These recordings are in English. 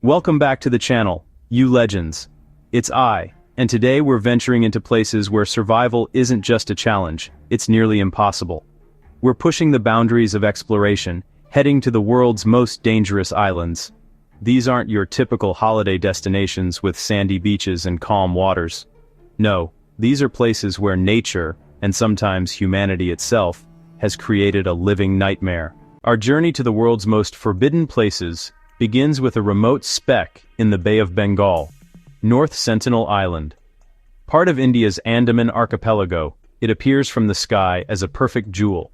Welcome back to the channel, you legends. It's I, and today we're venturing into places where survival isn't just a challenge, it's nearly impossible. We're pushing the boundaries of exploration, heading to the world's most dangerous islands. These aren't your typical holiday destinations with sandy beaches and calm waters. No, these are places where nature, and sometimes humanity itself, has created a living nightmare. Our journey to the world's most forbidden places begins with a remote speck in the Bay of Bengal, North Sentinel Island. Part of India's Andaman archipelago, it appears from the sky as a perfect jewel,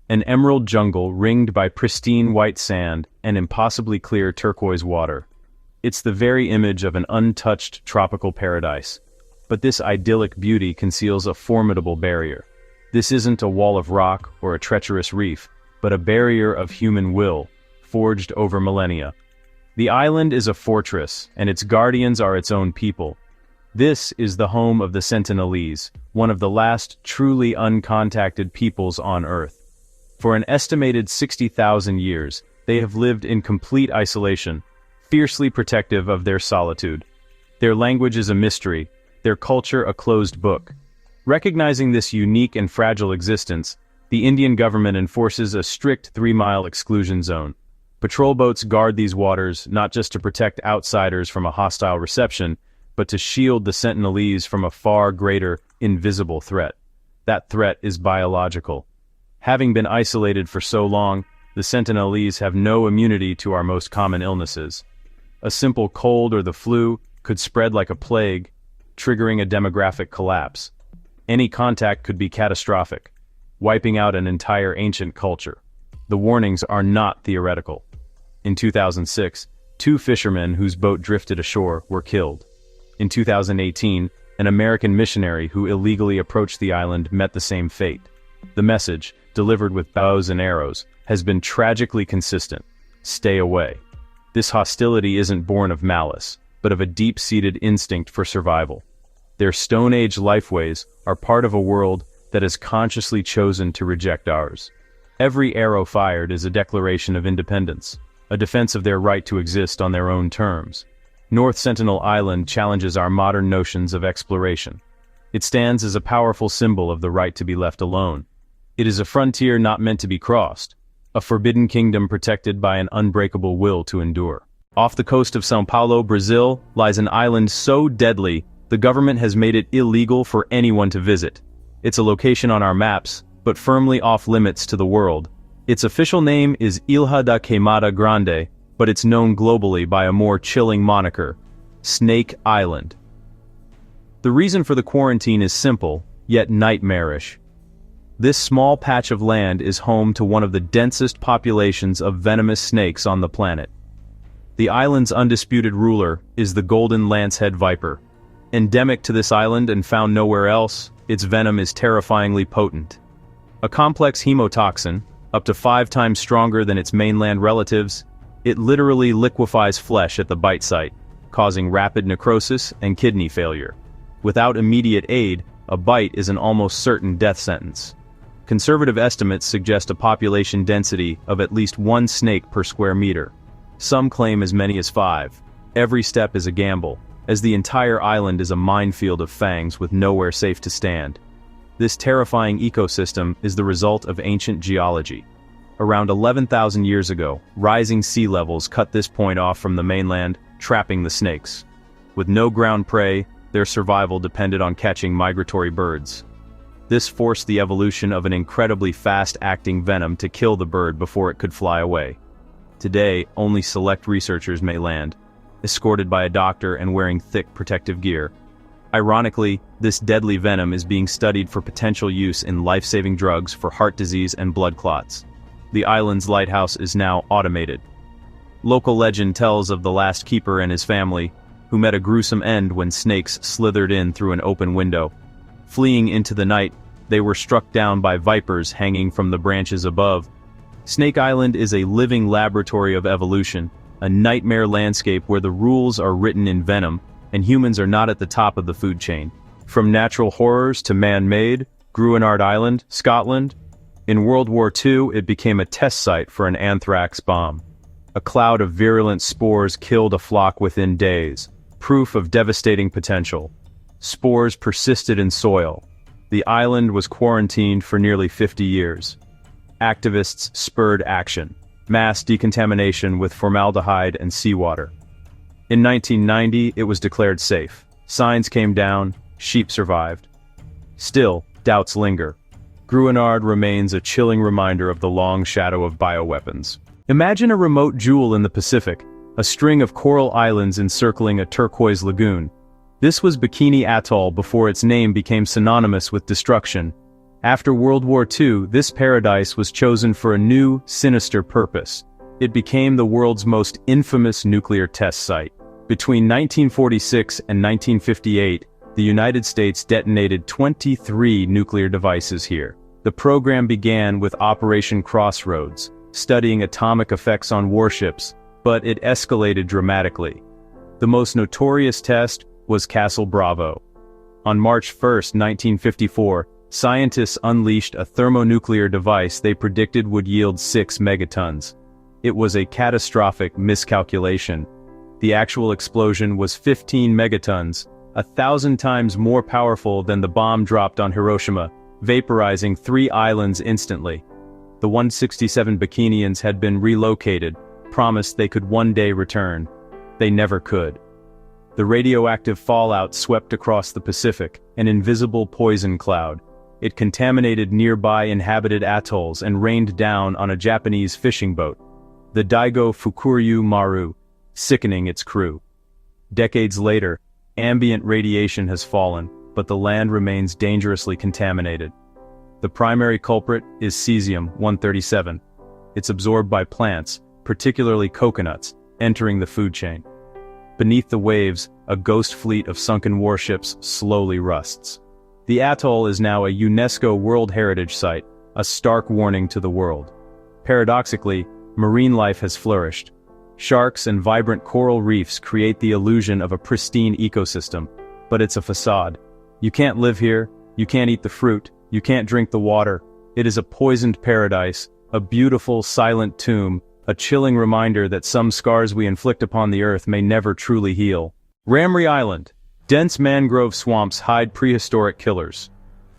an emerald jungle ringed by pristine white sand and impossibly clear turquoise water. It's the very image of an untouched tropical paradise. But this idyllic beauty conceals a formidable barrier. This isn't a wall of rock or a treacherous reef, but a barrier of human will, forged over millennia. The island is a fortress, and its guardians are its own people. This is the home of the Sentinelese, one of the last truly uncontacted peoples on Earth. For an estimated 60,000 years, they have lived in complete isolation, fiercely protective of their solitude. Their language is a mystery, their culture a closed book. Recognizing this unique and fragile existence, the Indian government enforces a strict 3-mile exclusion zone. Patrol boats guard these waters not just to protect outsiders from a hostile reception, but to shield the Sentinelese from a far greater, invisible threat. That threat is biological. Having been isolated for so long, the Sentinelese have no immunity to our most common illnesses. A simple cold or the flu could spread like a plague, triggering a demographic collapse. Any contact could be catastrophic, wiping out an entire ancient culture. The warnings are not theoretical. In 2006, 2 fishermen whose boat drifted ashore were killed. In 2018, an American missionary who illegally approached the island met the same fate. The message, delivered with bows and arrows, has been tragically consistent. Stay away. This hostility isn't born of malice, but of a deep-seated instinct for survival. Their Stone Age lifeways are part of a world that has consciously chosen to reject ours. Every arrow fired is a declaration of independence, a defense of their right to exist on their own terms. North Sentinel Island challenges our modern notions of exploration. It stands as a powerful symbol of the right to be left alone. It is a frontier not meant to be crossed, a forbidden kingdom protected by an unbreakable will to endure. Off the coast of São Paulo, Brazil, lies an island so deadly, the government has made it illegal for anyone to visit. It's a location on our maps, but firmly off-limits to the world. Its official name is Ilha da Queimada Grande, but it's known globally by a more chilling moniker, Snake Island. The reason for the quarantine is simple, yet nightmarish. This small patch of land is home to one of the densest populations of venomous snakes on the planet. The island's undisputed ruler is the golden lancehead viper. Endemic to this island and found nowhere else, its venom is terrifyingly potent. A complex hemotoxin, up to 5 times stronger than its mainland relatives, it literally liquefies flesh at the bite site, causing rapid necrosis and kidney failure. Without immediate aid, a bite is an almost certain death sentence. Conservative estimates suggest a population density of at least 1 snake per square meter. Some claim as many as 5. Every step is a gamble, as the entire island is a minefield of fangs with nowhere safe to stand. This terrifying ecosystem is the result of ancient geology. Around 11,000 years ago, rising sea levels cut this point off from the mainland, trapping the snakes. With no ground prey, their survival depended on catching migratory birds. This forced the evolution of an incredibly fast-acting venom to kill the bird before it could fly away. Today, only select researchers may land, escorted by a doctor and wearing thick protective gear. Ironically, this deadly venom is being studied for potential use in life-saving drugs for heart disease and blood clots. The island's lighthouse is now automated. Local legend tells of the last keeper and his family, who met a gruesome end when snakes slithered in through an open window. Fleeing into the night, they were struck down by vipers hanging from the branches above. Snake Island is a living laboratory of evolution, a nightmare landscape where the rules are written in venom, and humans are not at the top of the food chain. From natural horrors to man-made, Gruinard Island, Scotland. In World War II, it became a test site for an anthrax bomb. A cloud of virulent spores killed a flock within days, proof of devastating potential. Spores persisted in soil. The island was quarantined for nearly 50 years. Activists spurred action. Mass decontamination with formaldehyde and seawater. In 1990, it was declared safe. Signs came down, sheep survived. Still, doubts linger. Gruinard remains a chilling reminder of the long shadow of bioweapons. Imagine a remote jewel in the Pacific, a string of coral islands encircling a turquoise lagoon. This was Bikini Atoll before its name became synonymous with destruction. After World War II, this paradise was chosen for a new, sinister purpose. It became the world's most infamous nuclear test site. Between 1946 and 1958, the United States detonated 23 nuclear devices here. The program began with Operation Crossroads, studying atomic effects on warships, but it escalated dramatically. The most notorious test was Castle Bravo. On March 1, 1954, scientists unleashed a thermonuclear device they predicted would yield 6 megatons. It was a catastrophic miscalculation. The actual explosion was 15 megatons, 1,000 times more powerful than the bomb dropped on Hiroshima, vaporizing 3 islands instantly. The 167 Bikinians had been relocated, promised they could one day return. They never could. The radioactive fallout swept across the Pacific, an invisible poison cloud. It contaminated nearby inhabited atolls and rained down on a Japanese fishing boat, the Daigo Fukuryu Maru, sickening its crew. Decades later, ambient radiation has fallen, but the land remains dangerously contaminated. The primary culprit is cesium-137. It's absorbed by plants, particularly coconuts, entering the food chain. Beneath the waves, a ghost fleet of sunken warships slowly rusts. The atoll is now a UNESCO World Heritage Site, a stark warning to the world. Paradoxically, marine life has flourished. Sharks and vibrant coral reefs create the illusion of a pristine ecosystem, but it's a facade. You can't live here, you can't eat the fruit, you can't drink the water. It is a poisoned paradise, a beautiful, silent tomb, a chilling reminder that some scars we inflict upon the earth may never truly heal. Ramree Island. Dense mangrove swamps hide prehistoric killers.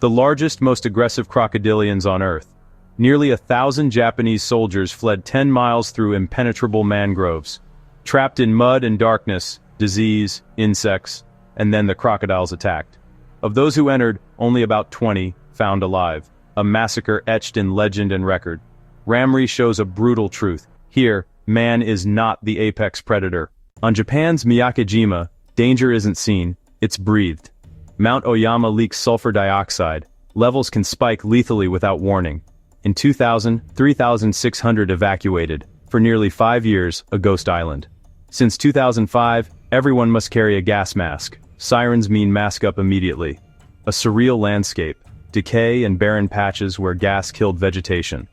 The largest, most aggressive crocodilians on Earth. Nearly 1,000 Japanese soldiers fled 10 miles through impenetrable mangroves. Trapped in mud and darkness, disease, insects, and then the crocodiles attacked. Of those who entered, only about 20 found alive. A massacre etched in legend and record. Ramree shows a brutal truth. Here, man is not the apex predator. On Japan's Miyake-jima, danger isn't seen, it's breathed. Mount Oyama leaks sulfur dioxide. Levels can spike lethally without warning. In 2000, 3,600 evacuated. For nearly 5 years, a ghost island. Since 2005, everyone must carry a gas mask. Sirens mean mask up immediately. A surreal landscape. Decay and barren patches where gas killed vegetation.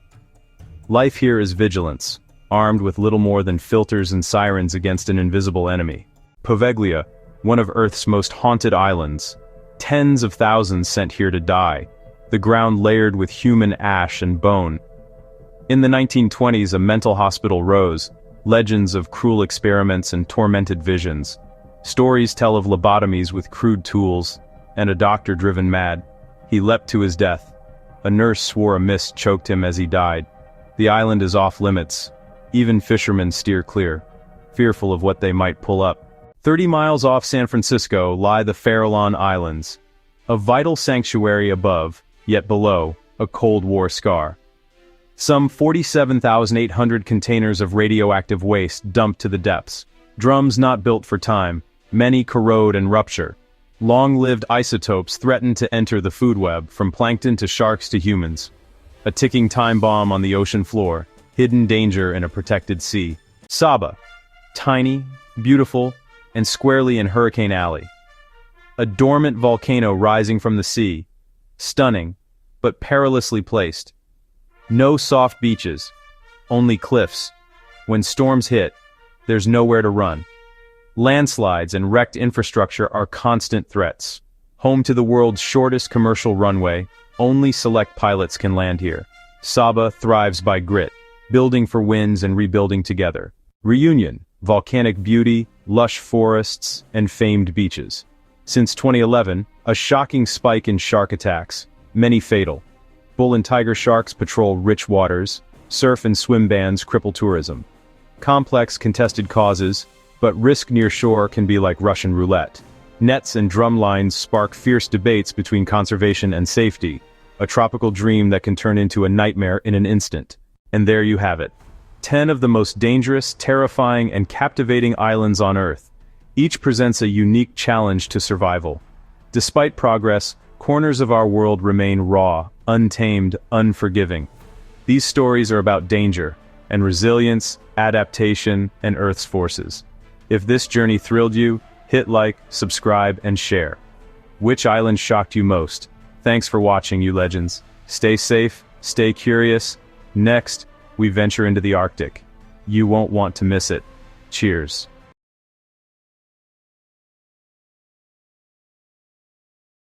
Life here is vigilance, armed with little more than filters and sirens against an invisible enemy. Poveglia, one of Earth's most haunted islands. Tens of thousands sent here to die, the ground layered with human ash and bone. In the 1920s, a mental hospital rose, legends of cruel experiments and tormented visions. Stories tell of lobotomies with crude tools, and a doctor driven mad. He leapt to his death. A nurse swore a mist choked him as he died. The island is off limits. Even fishermen steer clear, fearful of what they might pull up. 30 miles off San Francisco lie the Farallon Islands. A vital sanctuary above, yet below, a Cold War scar. Some 47,800 containers of radioactive waste dumped to the depths. Drums not built for time, many corrode and rupture. Long-lived isotopes threaten to enter the food web, from plankton to sharks to humans. A ticking time bomb on the ocean floor, hidden danger in a protected sea. Saba. Tiny, beautiful, and squarely in Hurricane Alley. A dormant volcano rising from the sea. Stunning, but perilously placed. No soft beaches, only cliffs. When storms hit, there's nowhere to run. Landslides and wrecked infrastructure are constant threats. Home to the world's shortest commercial runway, only select pilots can land here. Saba thrives by grit, building for winds and rebuilding together. Reunion, volcanic beauty, lush forests, and famed beaches. Since 2011, a shocking spike in shark attacks, many fatal. Bull and tiger sharks patrol rich waters, surf and swim bans cripple tourism. Complex contested causes, but risk near shore can be like Russian roulette. Nets and drum lines spark fierce debates between conservation and safety, a tropical dream that can turn into a nightmare in an instant. And there you have it. 10 of the most dangerous, terrifying, and captivating islands on Earth. Each presents a unique challenge to survival. Despite progress, corners of our world remain raw, untamed, unforgiving. These stories are about danger, and resilience, adaptation, and Earth's forces. If this journey thrilled you, hit like, subscribe, and share. Which island shocked you most? Thanks for watching, you legends. Stay safe, stay curious. Next, we venture into the Arctic. You won't want to miss it. Cheers.